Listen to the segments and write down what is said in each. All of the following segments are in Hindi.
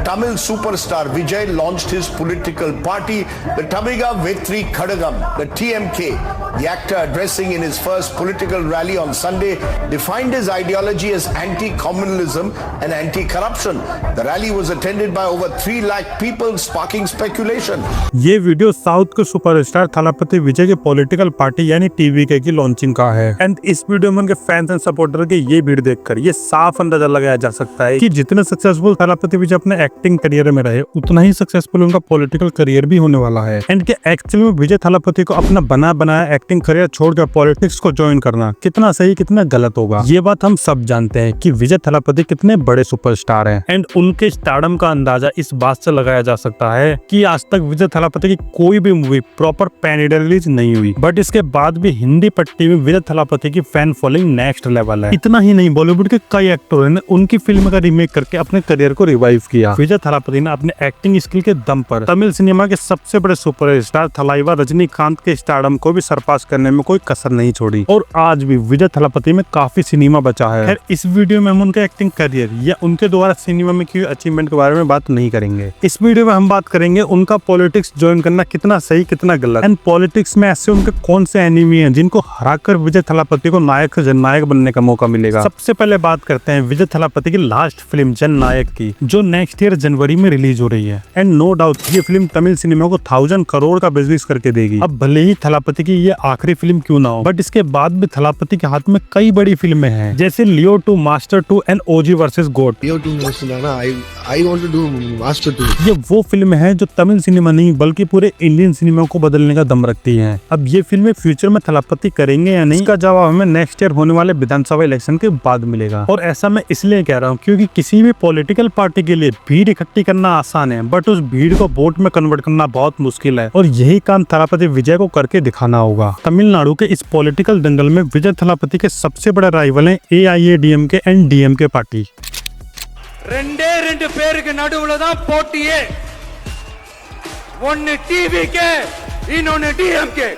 Tamil superstar Vijay launched his political party, the Tamiga Vetri Kadagam, the TMK. The actor, addressing in his first political rally on Sunday, defined his ideology as anti-communalism and anti-corruption. The rally was attended by over 3 lakh people, sparking speculation. ये वीडियो साउथ के सुपरस्टार थलापति विजय के पॉलिटिकल पार्टी यानी टीवीके की लॉन्चिंग का है। एंड इस वीडियो में उनके फैंस एंड सपोर्टर के ये भीड़ देखकर ये साफ अंदाजा लगाया जा सकता है कि जितने सक्सेसफुल थलापति विजय अपने एक्टिंग करियर में रहे, उतना ही सक्सेसफुल उनका पॉलिटिकल करियर भी होने वाला है। एंड के एक्चुअली में विजय थलापति को अपना बना बनाया एक्टिंग करियर छोड़कर पॉलिटिक्स को ज्वाइन करना कितना सही कितना गलत होगा, ये बात हम सब जानते हैं कि विजय थलापति कितने बड़े सुपरस्टार हैं। एंड उनके स्टारडम का अंदाजा इस बात से लगाया जा सकता है कि आज तक विजय थलापति की कोई भी movie proper pan India release नहीं हुई, बट इसके बाद भी हिंदी पट्टी में विजय थलापति की फैन फॉलोइंग नेक्स्ट लेवल है। इतना ही नहीं, बॉलीवुड के कई एक्टरों ने उनकी फिल्म का रीमेक करके अपने करियर को रिवाइव किया। विजय थलापति ने अपने एक्टिंग स्किल के दम पर तमिल सिनेमा के सबसे बड़े सुपरस्टार थलाइवा रजनीकांत के स्टारडम को भी सरपास करने में कोई कसर नहीं छोड़ी और आज भी विजय थलापति में काफी सिनेमा बचा है। खैर, इस वीडियो में हम उनके एक्टिंग करियर या उनके द्वारा सिनेमा में की अचीवमेंट के बारे में बात नहीं करेंगे। इस वीडियो में हम बात करेंगे उनका पॉलिटिक्स ज्वाइन करना कितना सही कितना गलत, एंड पॉलिटिक्स में ऐसे उनके कौन से एनिमी हैं जिनको हराकर विजय थलापति को नायक से जननायक बनने का मौका मिलेगा। सबसे पहले बात करते हैं विजय थलापति की लास्ट फिल्म जननायक की, जो नेक्स्ट ईयर जनवरी में रिलीज हो रही है। एंड नो डाउट ये फिल्म तमिल सिनेमा को 1000 करोड़ का बिजनेस करके देगी। अब भले ही थलापति की ये आखिरी फिल्म क्यों ना हो, बट इसके बाद भी थलापति के हाथ में कई बड़ी फिल्में हैं, जैसे लियो 2, मास्टर 2 एंड ओजी वर्सेस गोट। ये वो फिल्म है जो तमिल सिनेमा नहीं बल्कि पूरे इंडियन सिनेमा को बदलने का दम रखती है। अब ये फिल्में फ्यूचर में थलापति करेंगे या नहीं, इसका जवाब हमें नेक्स्ट ईयर होने वाले विधानसभा इलेक्शन के बाद मिलेगा। और ऐसा मैं इसलिए कह रहा हूँ क्योंकि किसी भी पॉलिटिकल पार्टी के लिए भीड़ इकट्ठी करना आसान है, बट उस भीड़ को वोट में कन्वर्ट करना बहुत मुश्किल है, और यही काम थलापति विजय को करके दिखाना होगा। तमिलनाडु के इस पॉलिटिकल दंगल में विजय थलापति के सबसे बड़े राइवल हैं AIADMK एंड DMK पार्टी। ரெண்டு பேருக்கு நடுவுல தான் போட்டியே, ஒன்னு TVK இன்னொன்னு DMK।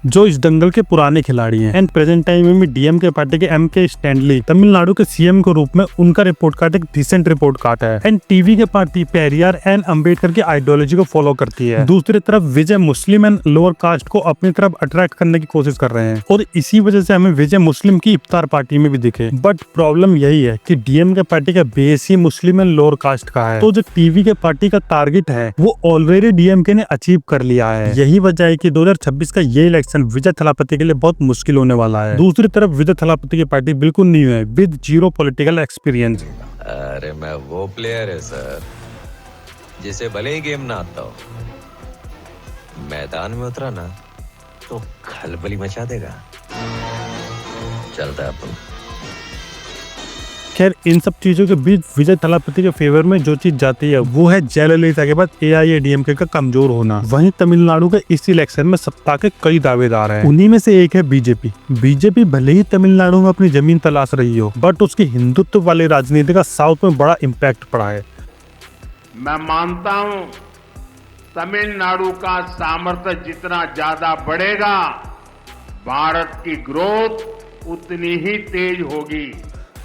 जो इस दंगल के पुराने खिलाड़ी हैं एंड प्रेजेंट टाइम में भी DMK पार्टी के MK स्टैनली तमिलनाडु के CM के रूप में उनका रिपोर्ट कार्ड एक डिसेंट रिपोर्ट कार्ड है। And TVK party Periyar and Ambedkar की आइडियोलॉजी को फॉलो करती है। दूसरी तरफ विजय मुस्लिम एंड लोअर कास्ट को अपनी तरफ अट्रैक्ट करने की कोशिश कर रहे हैं, और इसी वजह से हमें विजय मुस्लिम की इफ्तार पार्टी में भी दिखे। बट प्रॉब्लम यही है कि DMK पार्टी का base he Muslim and lower caste का है, तो जो TVK पार्टी का टारगेट है वो ऑलरेडी DMK ने अचीव कर लिया है। यही वजह है कि 2026 का ये इलेक्शन विजय थलापति के लिए बहुत मुश्किल होने वाला है। दूसरी तरफ विजय थलापति की पार्टी बिल्कुल न्यू है विद 0 पॉलिटिकल एक्सपीरियंस। अरे मैं वो प्लेयर है सर जिसे भले ही गेम ना आता हो, मैदान में उतरा ना तो खलबली मचा देगा। चलता है अपन। खैर, इन सब चीजों के बीच विजय थलापति के फेवर में जो चीज जाती है वो है जयललिता के बाद AIADMK का कमजोर होना। वहीं तमिलनाडु के इस इलेक्शन में सत्ता के कई दावेदार हैं। उन्हीं में से एक है बीजेपी भले ही तमिलनाडु में अपनी जमीन तलाश रही हो, बट उसकी हिंदुत्व वाली राजनीति का साउथ में बड़ा इम्पैक्ट पड़ा है। मैं मानता हूं तमिलनाडु का सामर्थ्य जितना ज्यादा बढ़ेगा, भारत की ग्रोथ उतनी ही तेज होगी।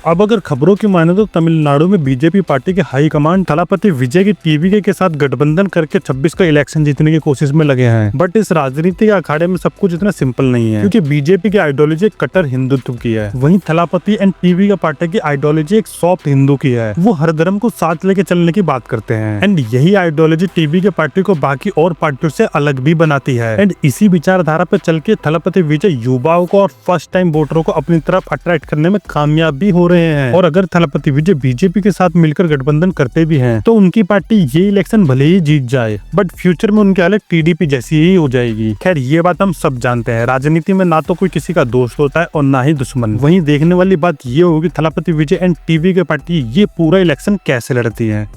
अब अगर खबरों की माने तो तमिलनाडु में बीजेपी पार्टी के हाई कमांड थलापति विजय की TVK के साथ गठबंधन करके 26 का इलेक्शन जीतने की कोशिश में लगे हैं। बट इस राजनीति के अखाड़े में सब कुछ इतना सिंपल नहीं है, क्योंकि बीजेपी की आइडियोलॉजी कट्टर हिंदुत्व की है, वहीं थलापति एंड TVK पार्टी की आइडियोलॉजी एक सॉफ्ट हिंदू की है। वो हर धर्म को साथ लेके चलने की बात करते हैं, एंड यही आइडियोलॉजी TVK पार्टी को बाकी और पार्टियों से अलग भी बनाती है। एंड इसी विचारधारा पे चल के थलापति विजय युवाओं को और फर्स्ट टाइम वोटरों को अपनी तरफ अट्रैक्ट करने में कामयाब भी हो रहे हैं। और अगर थलापति विजय बीजेपी के साथ मिलकर गठबंधन करते भी हैं, तो उनकी पार्टी ये इलेक्शन भले ही जीत जाए, बट फ्यूचर में उनकी हालत TDP जैसी ही हो जाएगी। खैर, ये बात हम सब जानते हैं, राजनीति में ना तो कोई किसी का दोस्त होता है और ना ही दुश्मन। वहीं देखने वाली बात ये होगी थलापति विजय एंड TVK पार्टी ये पूरा इलेक्शन कैसे लड़ती है।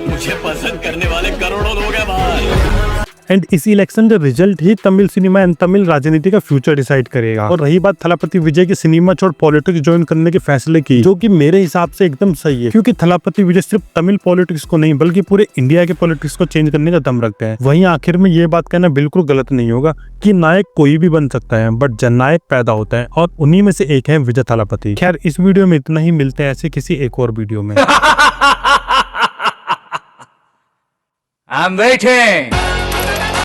मुझे पसंद करने वाले करोड़ों लोग हैं भाई। एंड इस इलेक्शन का result he Tamil cinema and Tamil राजनीति का फ्यूचर डिसाइड करेगा। और रही बात थलापति विजय की सिनेमा छोड़ पॉलिटिक्स ज्वाइन करने के फैसले की, जो कि मेरे हिसाब से एकदम सही है, क्योंकि थलापति विजय सिर्फ तमिल पॉलिटिक्स को नहीं बल्कि पूरे इंडिया के पॉलिटिक्स को चेंज करने का दम रखते हैं। वहीं आखिर में ये बात कहना बिल्कुल गलत नहीं होगा कि नायक कोई भी बन सकता है, बट जननायक पैदा होता है और उन्हीं में से एक है विजय थलापति। खैर इस वीडियो में इतना ही, मिलते हैं ऐसे किसी एक और वीडियो में। I'm waiting.